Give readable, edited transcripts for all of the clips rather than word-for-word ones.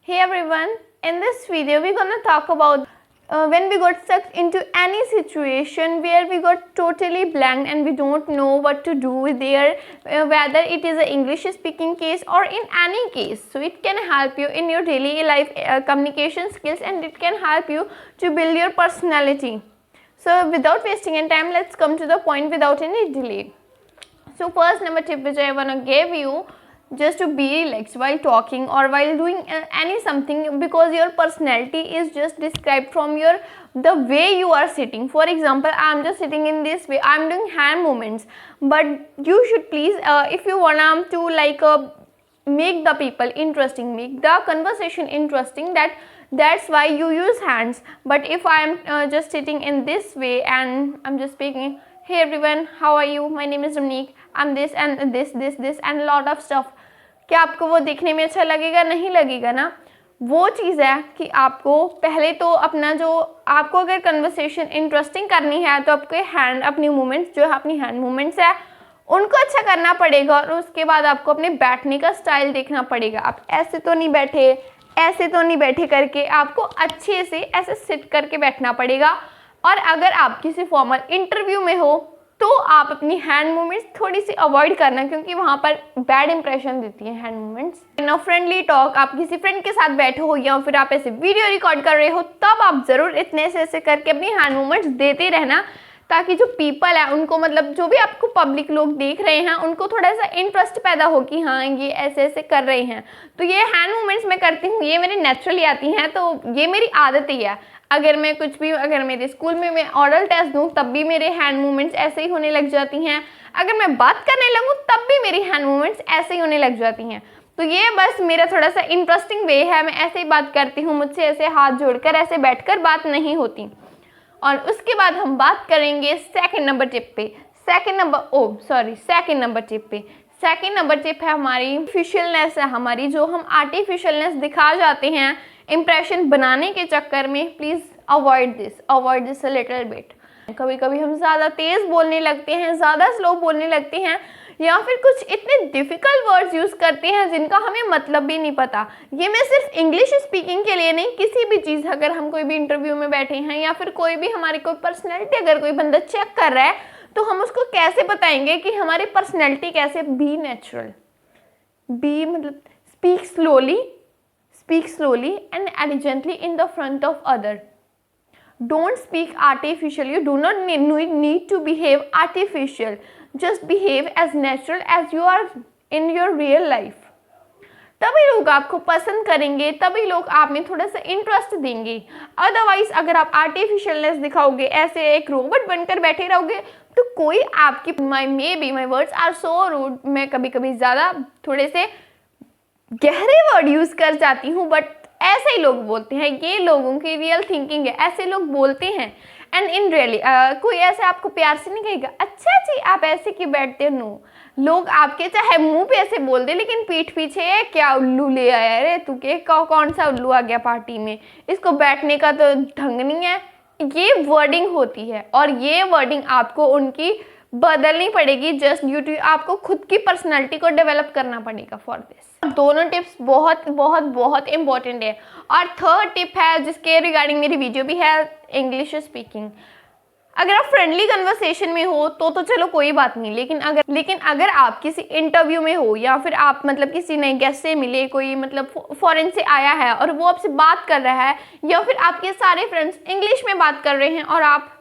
Hey everyone, in this video we're gonna talk about when we got stuck into any situation where we got totally blank and we don't know what to do there, whether it is an English speaking case or in any case. So it can help you in your daily life communication skills, and it can help you to build your personality. So without wasting any time, let's come to the point without any delay. So first number tip which I wanna give you, just to be relaxed while talking or while doing any something, because your personality is just described from your the way you are sitting. For example, I am just sitting in this way, I am doing hand movements, but you should please if you wanna to make the people interesting, make the conversation interesting, that's why you use hands. But if I am just sitting in this way and I'm just speaking, hey everyone, how are you, my name is Ramneek, I'm this and this and lot of stuff, क्या आपको वो देखने में अच्छा लगेगा? नहीं लगेगा ना। वो चीज़ है कि आपको पहले तो अपना जो आपको अगर कन्वर्सेशन इंटरेस्टिंग करनी है तो आपके हैंड अपनी मूवमेंट्स जो है अपनी हैंड मूवमेंट्स है उनको अच्छा करना पड़ेगा, और उसके बाद आपको अपने बैठने का स्टाइल देखना पड़ेगा। आप ऐसे तो नहीं बैठे, ऐसे तो नहीं बैठे करके आपको अच्छे से ऐसे सिट करके बैठना पड़ेगा। और अगर आप किसी फॉर्मल इंटरव्यू में हो तो आप अपनी हैंड मूवमेंट्स थोड़ी सी अवॉइड करना, क्योंकि वहाँ पर बैड इंप्रेशन देती है hand movements. In a friendly talk, आप किसी फ्रेंड के साथ बैठे हो या फिर आप ऐसे वीडियो रिकॉर्ड कर रहे हो, तब आप ज़रूर इतने से ऐसे करके अपनी हैंड मूवमेंट्स देते रहना, ताकि जो पीपल है उनको, मतलब जो भी आपको पब्लिक लोग देख रहे हैं, उनको थोड़ा सा इंटरेस्ट पैदा हो कि हाँ ये ऐसे ऐसे कर रहे हैं। तो ये हैंड मूवमेंट्स मैं करती हूँ, ये मेरे नेचुरली आती हैं, तो ये मेरी आदत ही है। अगर मैं कुछ भी, अगर मेरे स्कूल में मैं ओरल टेस्ट दूँ तब भी मेरे हैंड मूवमेंट्स ऐसे ही होने लग जाती हैं। अगर मैं बात करने लगूँ तब भी मेरी हैंड मूवमेंट्स ऐसे ही होने लग जाती हैं। तो ये बस मेरा थोड़ा सा इंटरेस्टिंग वे है, मैं ऐसे ही बात करती हूँ, मुझसे ऐसे हाथ जोड़कर ऐसे बैठकर बात नहीं होती। और उसके बाद हम बात करेंगे सेकंड नंबर टिप पे। सेकंड नंबर टिप है हमारी आर्टिफिशियलनेस है हमारी, जो हम आर्टिफिशियलनेस दिखा जाते हैं इम्प्रेशन बनाने के चक्कर में। Please avoid this a little bit. कभी कभी हम ज़्यादा तेज़ बोलने लगते हैं, ज़्यादा स्लो बोलने लगते हैं, या फिर कुछ इतने डिफ़िकल्ट वर्ड्स यूज़ करते हैं जिनका हमें मतलब भी नहीं पता। ये मैं सिर्फ इंग्लिश स्पीकिंग के लिए नहीं, किसी भी चीज़, अगर हम कोई भी इंटरव्यू में बैठे हैं या फिर कोई भी हमारी कोई पर्सनैलिटी अगर कोई बंदा चेक कर रहा है, तो हम उसको कैसे बताएंगे कि हमारी पर्सनैलिटी कैसे। बी नेचुरल, बी मतलब speak slowly and elegantly in the front of other. Don't speak artificial. You do not need to behave artificial. Just behave as natural as you are in your real life. तभी लोग आपको पसंद करेंगे, तभी लोग आप में थोड़ा सा इंटरेस्ट देंगे। अदरवाइज अगर आप आर्टिफिशियलनेस दिखाओगे, ऐसे एक रोबोट बनकर बैठे रहोगे, तो कोई आपकी my words are so rude, मैं कभी कभी ज़्यादा थोड़े से गहरे वर्ड यूज़ कर जाती हूँ, बट ऐसे ही लोग बोलते हैं, ये लोगों की रियल थिंकिंग है, ऐसे लोग बोलते हैं। एंड इन रियली कोई ऐसे आपको प्यार से नहीं कहेगा अच्छा जी आप ऐसे क्यों बैठते हो। नो, लोग आपके चाहे मुंह पे ऐसे बोल दे, लेकिन पीठ पीछे क्या उल्लू ले आया रे तू, के कौन सा उल्लू आ गया पार्टी में, इसको बैठने का तो ढंग नहीं है। ये वर्डिंग होती है, और ये वर्डिंग आपको उनकी बदलनी पड़ेगी जस्ट ड्यू टू आपको खुद की पर्सनालिटी को डेवलप करना पड़ेगा फॉर दिस। दोनों टिप्स बहुत बहुत बहुत इंपॉर्टेंट है। और थर्ड टिप है जिसके रिगार्डिंग मेरी वीडियो भी है, इंग्लिश स्पीकिंग। अगर आप फ्रेंडली कन्वर्सेशन में हो तो चलो कोई बात नहीं, लेकिन अगर आप किसी इंटरव्यू में हो, या फिर आप मतलब किसी नए गेस्ट से मिले, कोई मतलब फॉरेन से आया है और वो आपसे बात कर रहा है, या फिर आपके सारे फ्रेंड्स इंग्लिश में बात कर रहे हैं और आप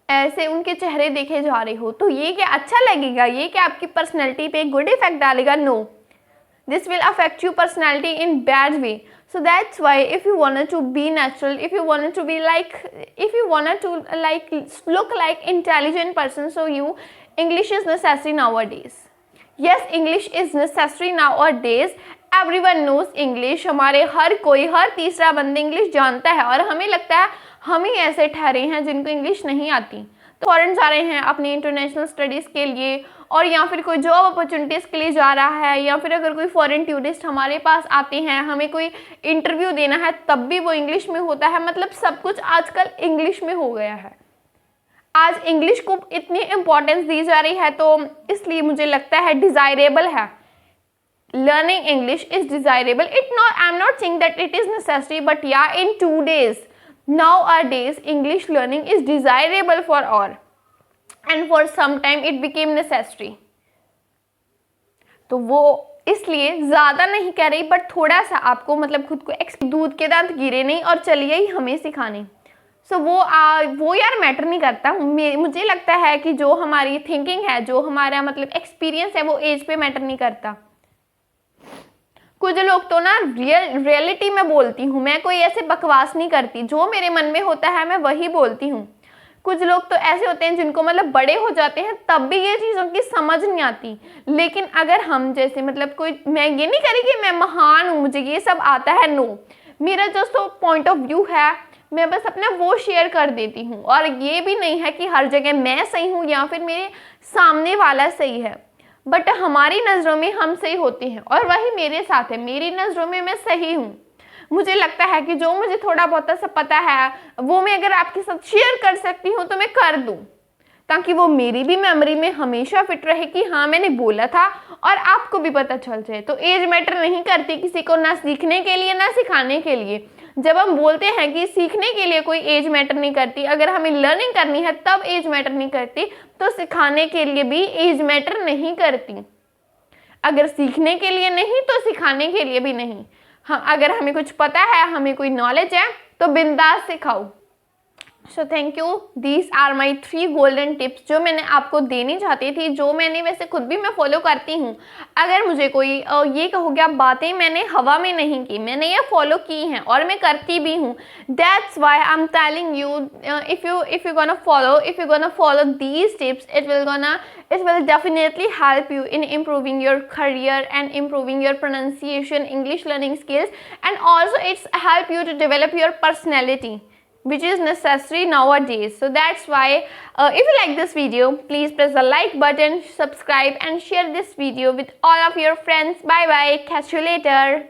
ऐसे उनके चेहरे देखे जा रहे हो, तो ये क्या अच्छा लगेगा? ये क्या आपकी पर्सनैलिटी पे गुड इफेक्ट डालेगा? No, this will affect you personality in bad way. So that's why if you wanted to be natural, if you wanted to be like, if you wanted to like look like intelligent person, so English is necessary nowadays. Yes, English is necessary nowadays. Everyone knows English. हमारे हर तीसरा बंदा English जानता है, और हमें लगता है हम ही ऐसे ठहरे हैं जिनको इंग्लिश नहीं आती। तो फॉरेन जा रहे हैं अपनी इंटरनेशनल स्टडीज़ के लिए, और या फिर कोई जॉब अपॉर्चुनिटीज़ के लिए जा रहा है, या फिर अगर कोई फॉरेन टूरिस्ट हमारे पास आते हैं, हमें कोई इंटरव्यू देना है, तब भी वो इंग्लिश में होता है। मतलब सब कुछ आजकल इंग्लिश में हो गया है। आज इंग्लिश को इतनी इम्पोर्टेंस दी जा रही है, तो इसलिए मुझे लगता है डिज़ायरेबल है learning English is desirable. I'm not saying that it is necessary, but yeah, in today's nowadays English learning is desirable for all, and for some time it became necessary. तो वो इसलिए ज़्यादा नहीं कह रही, बट थोड़ा सा आपको मतलब खुद को दूध के दांत गिरे नहीं और चलिए ही हमें सिखाने। सो वो यार मैटर नहीं करता। मुझे लगता है कि जो हमारी थिंकिंग है, जो हमारा मतलब एक्सपीरियंस है, वो एज पे मैटर नहीं करता। कुछ लोग तो ना रियलिटी में बोलती हूँ, मैं कोई ऐसे बकवास नहीं करती, जो मेरे मन में होता है मैं वही बोलती हूँ। कुछ लोग तो ऐसे होते हैं जिनको मतलब बड़े हो जाते हैं तब भी ये चीज़ों की समझ नहीं आती। लेकिन अगर हम जैसे मतलब कोई, मैं ये नहीं करी कि मैं महान हूँ, मुझे ये सब आता है, नो, मेरा जो पॉइंट ऑफ व्यू है मैं बस अपना वो शेयर कर देती हूँ। और ये भी नहीं है कि हर जगह मैं सही हूँ या फिर मेरे सामने वाला सही है, बट हमारी नज़रों में हम सही होते हैं और वही मेरे साथ है। मेरी नज़रों में मैं सही हूँ। मुझे लगता है कि जो मुझे थोड़ा बहुत सा पता है वो मैं अगर आपके साथ शेयर कर सकती हूँ तो मैं कर दूँ, ताकि वो मेरी भी मेमोरी में हमेशा फिट रहे कि हाँ मैंने बोला था और आपको भी पता चल जाए। तो एज मैटर नहीं करती किसी को, ना सीखने के लिए ना सिखाने के लिए। जब हम बोलते हैं कि सीखने के लिए कोई एज मैटर नहीं करती, अगर हमें लर्निंग करनी है तब एज मैटर नहीं करती, तो सिखाने के लिए भी एज मैटर नहीं करती। अगर सीखने के लिए नहीं तो सिखाने के लिए भी नहीं। हाँ, अगर हमें कुछ पता है, हमें कोई नॉलेज है, तो बिंदास सिखाओ। So thank you, these are my 3 golden tips जो मैंने आपको देनी चाहती थी, जो मैंने वैसे खुद भी मैं फॉलो करती हूँ। अगर मुझे कोई ये कहोगे आप बातें मैंने हवा में नहीं की, मैंने ये फॉलो की हैं और मैं करती भी हूँ। That's why I am telling you, if you gonna follow these tips, it will definitely help you in improving your career and improving your pronunciation, English learning skills, and also it's help you to develop your personality, which is necessary nowadays. So that's why if you like this video, please press the like button, subscribe and share this video with all of your friends. Bye bye, catch you later.